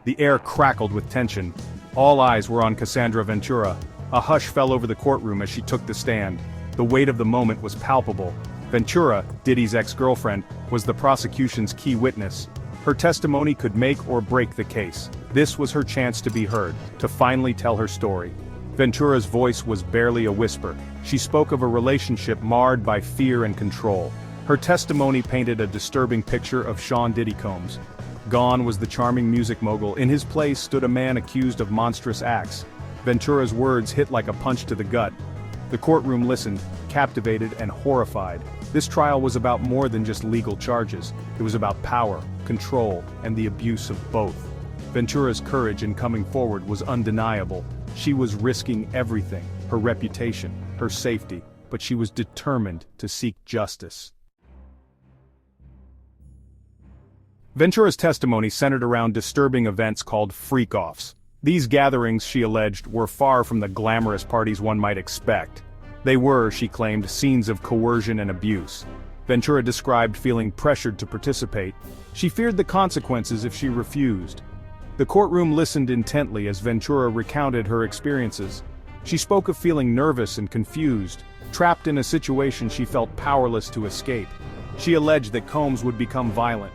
The air crackled with tension. All eyes were on Cassandra Ventura. A hush fell over the courtroom as she took the stand. The weight of the moment was palpable. Ventura, Diddy's ex-girlfriend, was the prosecution's key witness. Her testimony could make or break the case. This was her chance to be heard, to finally tell her story. Ventura's voice was barely a whisper. She spoke of a relationship marred by fear and control. Her testimony painted a disturbing picture of Sean Diddy Combs. Gone was the charming music mogul. In his place stood a man accused of monstrous acts. Ventura's words hit like a punch to the gut. The courtroom listened, captivated and horrified. This trial was about more than just legal charges. It was about power, control, and the abuse of both. Ventura's courage in coming forward was undeniable. She was risking everything, her reputation, her safety, but she was determined to seek justice. Ventura's testimony centered around disturbing events called freak-offs. These gatherings, she alleged, were far from the glamorous parties one might expect. They were, she claimed, scenes of coercion and abuse. Ventura described feeling pressured to participate. She feared the consequences if she refused. The courtroom listened intently as Ventura recounted her experiences. She spoke of feeling nervous and confused, trapped in a situation she felt powerless to escape. She alleged that Combs would become violent.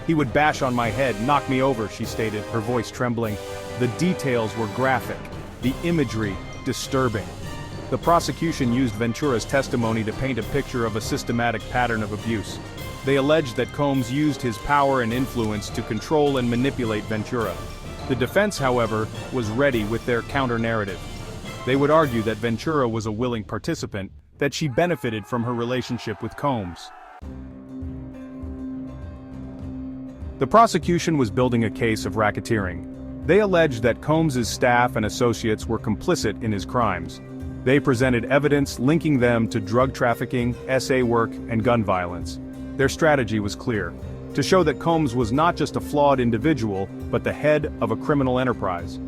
"He would bash on my head, knock me over," she stated, her voice trembling. The details were graphic, the imagery disturbing. The prosecution used Ventura's testimony to paint a picture of a systematic pattern of abuse. They alleged that Combs used his power and influence to control and manipulate Ventura. The defense, however, was ready with their counter-narrative. They would argue that Ventura was a willing participant, that she benefited from her relationship with Combs. The prosecution was building a case of racketeering. They alleged that Combs's staff and associates were complicit in his crimes. They presented evidence linking them to drug trafficking, SA work, and gun violence. Their strategy was clear: to show that Combs was not just a flawed individual, but the head of a criminal enterprise.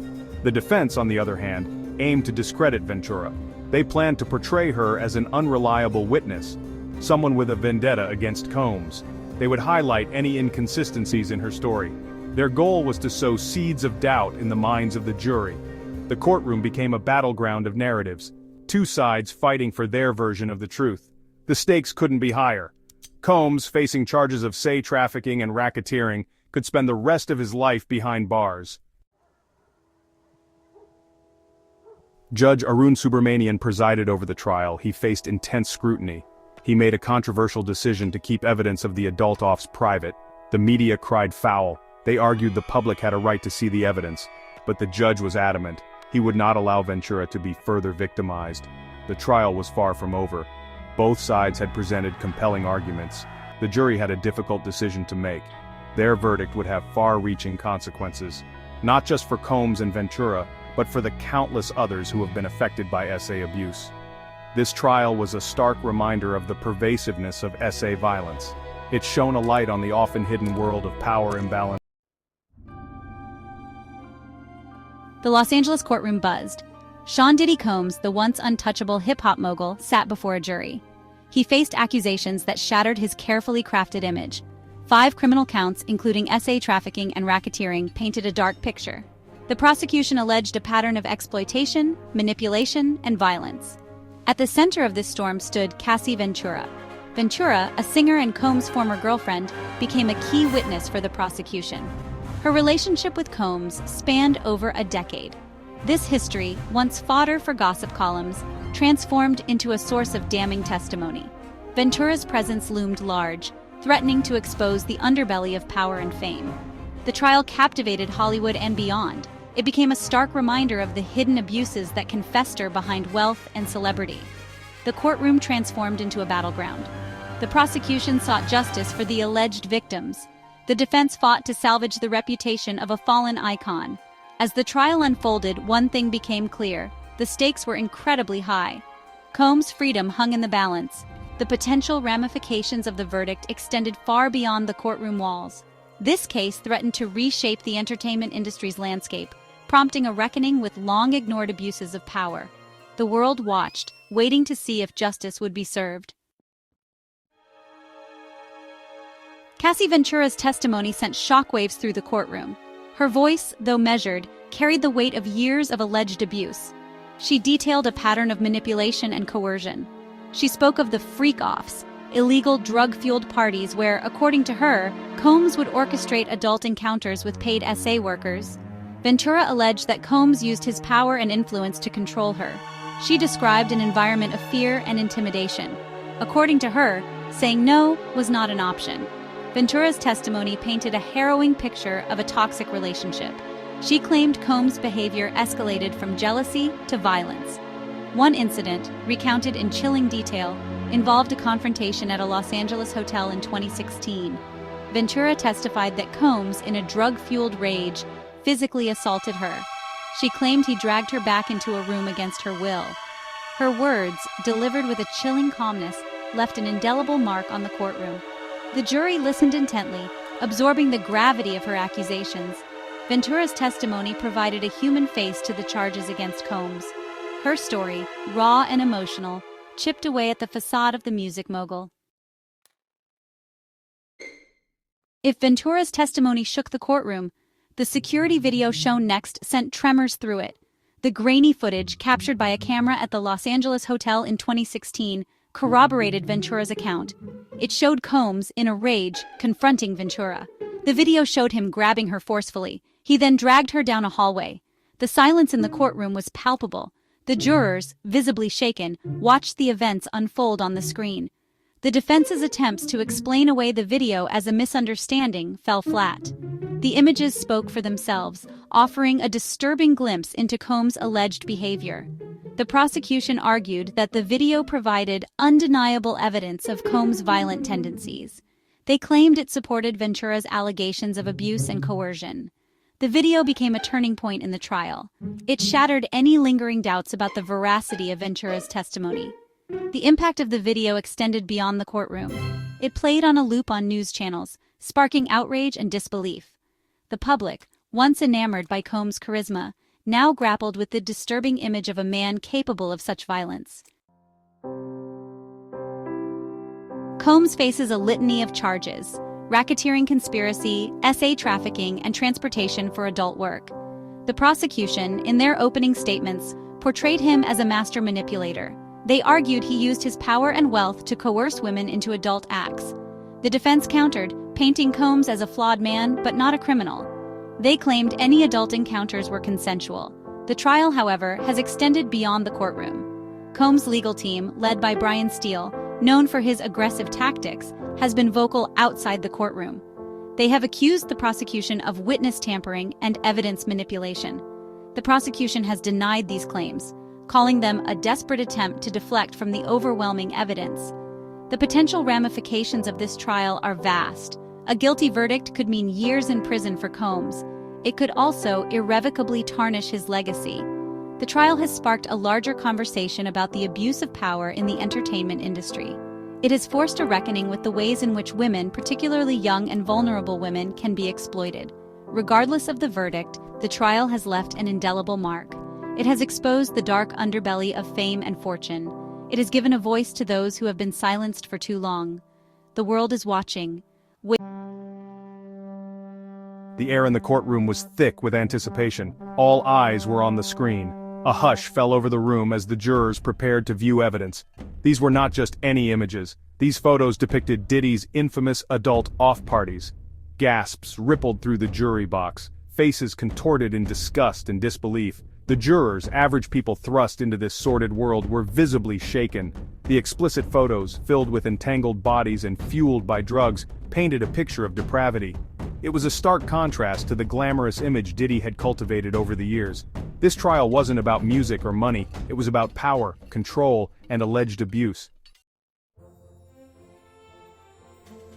The defense, on the other hand, aimed to discredit Ventura. They planned to portray her as an unreliable witness, someone with a vendetta against Combs. They would highlight any inconsistencies in her story. Their goal was to sow seeds of doubt in the minds of the jury. The courtroom became a battleground of narratives, two sides fighting for their version of the truth. The stakes couldn't be higher. Combs, facing charges of trafficking and racketeering, could spend the rest of his life behind bars. Judge Arun Subramanian presided over the trial. He faced intense scrutiny. He made a controversial decision to keep evidence of the adult offs private. The media cried foul. They argued the public had a right to see the evidence, but the judge was adamant. He would not allow Ventura to be further victimized. The trial was far from over. Both sides had presented compelling arguments. The jury had a difficult decision to make. Their verdict would have far-reaching consequences, not just for Combs and Ventura, but for the countless others who have been affected by SA abuse. This trial was a stark reminder of the pervasiveness of SA violence. It shone a light on the often hidden world of power imbalance. The Los Angeles courtroom buzzed. Sean Diddy Combs, the once untouchable hip-hop mogul, sat before a jury. He faced accusations that shattered his carefully crafted image. 5 criminal counts, including SA trafficking and racketeering, painted a dark picture. The prosecution alleged a pattern of exploitation, manipulation, and violence. At the center of this storm stood Cassie Ventura. Ventura, a singer and Combs' former girlfriend, became a key witness for the prosecution. Her relationship with Combs spanned over a decade. This history, once fodder for gossip columns, transformed into a source of damning testimony. Ventura's presence loomed large, threatening to expose the underbelly of power and fame. The trial captivated Hollywood and beyond. It became a stark reminder of the hidden abuses that can fester behind wealth and celebrity. The courtroom transformed into a battleground. The prosecution sought justice for the alleged victims. The defense fought to salvage the reputation of a fallen icon. As the trial unfolded, one thing became clear: the stakes were incredibly high. Combs' freedom hung in the balance. The potential ramifications of the verdict extended far beyond the courtroom walls. This case threatened to reshape the entertainment industry's landscape, prompting a reckoning with long-ignored abuses of power. The world watched, waiting to see if justice would be served. Cassie Ventura's testimony sent shockwaves through the courtroom. Her voice, though measured, carried the weight of years of alleged abuse. She detailed a pattern of manipulation and coercion. She spoke of the freak-offs, illegal drug-fueled parties where, according to her, Combs would orchestrate adult encounters with paid SA workers. Ventura alleged that Combs used his power and influence to control her. She described an environment of fear and intimidation. According to her, saying no was not an option. Ventura's testimony painted a harrowing picture of a toxic relationship. She claimed Combs' behavior escalated from jealousy to violence. One incident, recounted in chilling detail, involved a confrontation at a Los Angeles hotel in 2016. Ventura testified that Combs, in a drug-fueled rage, physically assaulted her. She claimed he dragged her back into a room against her will. Her words, delivered with a chilling calmness, left an indelible mark on the courtroom. The jury listened intently, absorbing the gravity of her accusations. Ventura's testimony provided a human face to the charges against Combs. Her story, raw and emotional, chipped away at the facade of the music mogul. If Ventura's testimony shook the courtroom, the security video shown next sent tremors through it. The grainy footage, captured by a camera at the Los Angeles hotel in 2016, corroborated Ventura's account. It showed Combs, in a rage, confronting Ventura. The video showed him grabbing her forcefully. He then dragged her down a hallway. The silence in the courtroom was palpable. The jurors, visibly shaken, watched the events unfold on the screen. The defense's attempts to explain away the video as a misunderstanding fell flat. The images spoke for themselves, offering a disturbing glimpse into Combs' alleged behavior. The prosecution argued that the video provided undeniable evidence of Combs' violent tendencies. They claimed it supported Ventura's allegations of abuse and coercion. The video became a turning point in the trial. It shattered any lingering doubts about the veracity of Ventura's testimony. The impact of the video extended beyond the courtroom. It played on a loop on news channels, sparking outrage and disbelief. The public, once enamored by Combs' charisma, now grappled with the disturbing image of a man capable of such violence. Combs faces a litany of charges: racketeering conspiracy, SA trafficking, and transportation for adult work. The prosecution, in their opening statements, portrayed him as a master manipulator. They argued he used his power and wealth to coerce women into adult acts. The defense countered, painting Combs as a flawed man but not a criminal. They claimed any adult encounters were consensual. The trial, however, has extended beyond the courtroom. Combs' legal team, led by Brian Steele, known for his aggressive tactics, has been vocal outside the courtroom. They have accused the prosecution of witness tampering and evidence manipulation. The prosecution has denied these claims, calling them a desperate attempt to deflect from the overwhelming evidence. The potential ramifications of this trial are vast. A guilty verdict could mean years in prison for Combs. It could also irrevocably tarnish his legacy. The trial has sparked a larger conversation about the abuse of power in the entertainment industry. It has forced a reckoning with the ways in which women, particularly young and vulnerable women, can be exploited. Regardless of the verdict, the trial has left an indelible mark. It has exposed the dark underbelly of fame and fortune. It has given a voice to those who have been silenced for too long. The world is watching. The air in the courtroom was thick with anticipation. All eyes were on the screen. A hush fell over the room as the jurors prepared to view evidence. These were not just any images. These photos depicted Diddy's infamous adult off-parties. Gasps rippled through the jury box, faces contorted in disgust and disbelief. The jurors, average people thrust into this sordid world, were visibly shaken. The explicit photos, filled with entangled bodies and fueled by drugs, painted a picture of depravity. It was a stark contrast to the glamorous image Diddy had cultivated over the years. This trial wasn't about music or money, it was about power, control, and alleged abuse.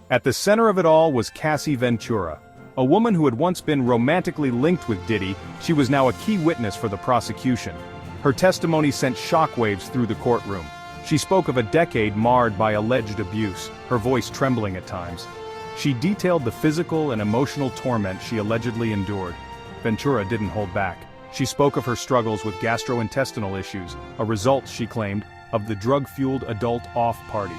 At the center of it all was Cassie Ventura. A woman who had once been romantically linked with Diddy, she was now a key witness for the prosecution. Her testimony sent shockwaves through the courtroom. She spoke of a decade marred by alleged abuse, her voice trembling at times. She detailed the physical and emotional torment she allegedly endured. Ventura didn't hold back. She spoke of her struggles with gastrointestinal issues, a result, she claimed, of the drug-fueled adult off-parties.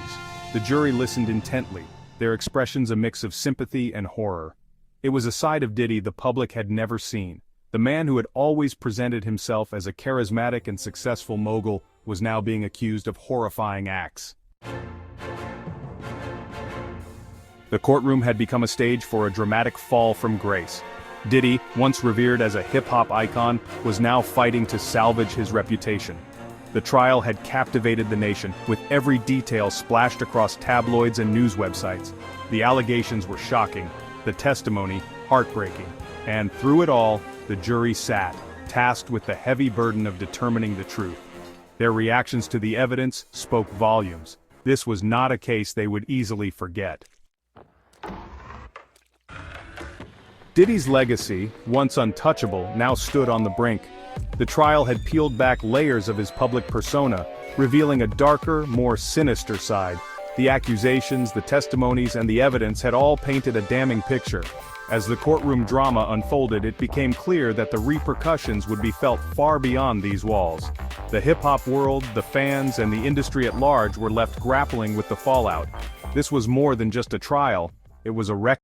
The jury listened intently, their expressions a mix of sympathy and horror. It was a side of Diddy the public had never seen. The man who had always presented himself as a charismatic and successful mogul was now being accused of horrifying acts. The courtroom had become a stage for a dramatic fall from grace. Diddy, once revered as a hip-hop icon, was now fighting to salvage his reputation. The trial had captivated the nation, with every detail splashed across tabloids and news websites. The allegations were shocking, the testimony heartbreaking, and through it all, the jury sat, tasked with the heavy burden of determining the truth. Their reactions to the evidence spoke volumes. This was not a case they would easily forget. Diddy's legacy, once untouchable, now stood on the brink. The trial had peeled back layers of his public persona, revealing a darker, more sinister side. The accusations, the testimonies, and the evidence had all painted a damning picture. As the courtroom drama unfolded, it became clear that the repercussions would be felt far beyond these walls. The hip-hop world, the fans, and the industry at large were left grappling with the fallout. This was more than just a trial, it was a